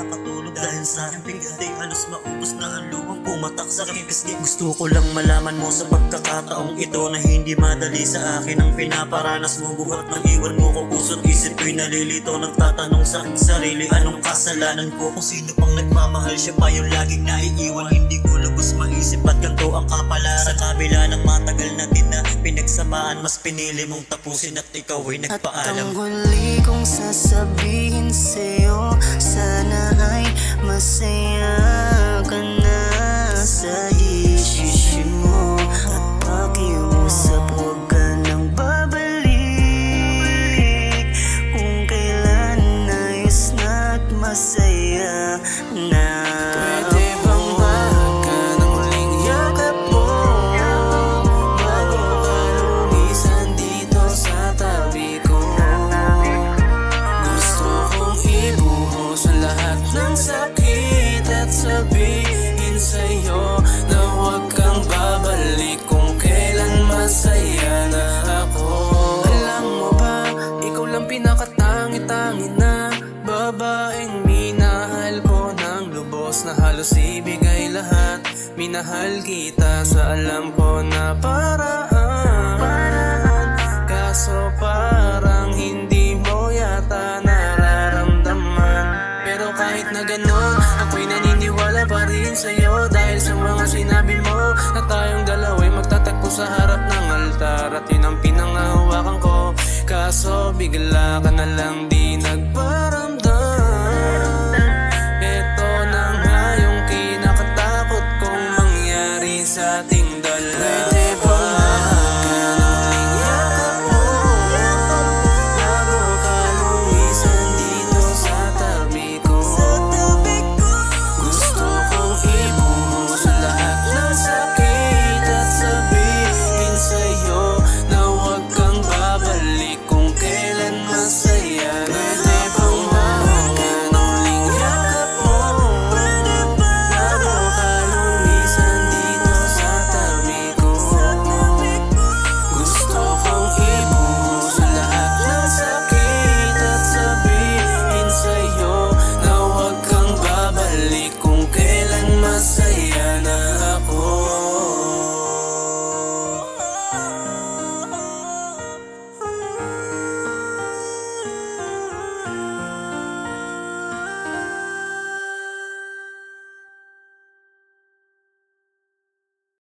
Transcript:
makakatulog dahil sa aking bigat ay halos maubos na ang luwang pumatak sa kipisgi. Gusto ko lang malaman mo sa pagkakataong ito na hindi madali sa akin ang pinaparanas mo. Buhat ng iwan mo ko puso't isip ko'y nalilito, nagtatanong sa aking sarili anong kasalanan ko. Kung sino pang nagmamahal siya pa yung laging naiiwan. Hindi ko lubos maisip at ganito ang kapalaran. Sa kabila ng matagal natin na pinagsamaan, mas pinili mong tapusin at ikaw ay nagpaalam. At ang huli kong sasabihin sa'yo, sana ay masaya ka na sa desisyon mo. At pakiusap huwag ka nang babalik kung kailan ayos na at masaya na. Pwede bang mahal ka ng huling yakap mo bago ka lumisan dito sa tabi ko? Gusto kong ibuhos ang lahat ng sakit at sabihin sa'yo na huwag kang babalik kung kailan masaya na ako. Alam mo ba, ikaw lang pinakatangi-tangi na babaeng minahal ko ng lubos, na halos ibigay lahat. Minahal kita sa alam ko na paraan, kaso parang hindi mo yata nararamdaman. Pero kahit na ganon, ako'y naniniwala pa rin sa'yo dahil sa mga sinabi mo na tayong dalawa'y magtatagpo sa harap ng altar. At yun ang pinangahawakan ko, kaso bigla ka na lang di nagpara.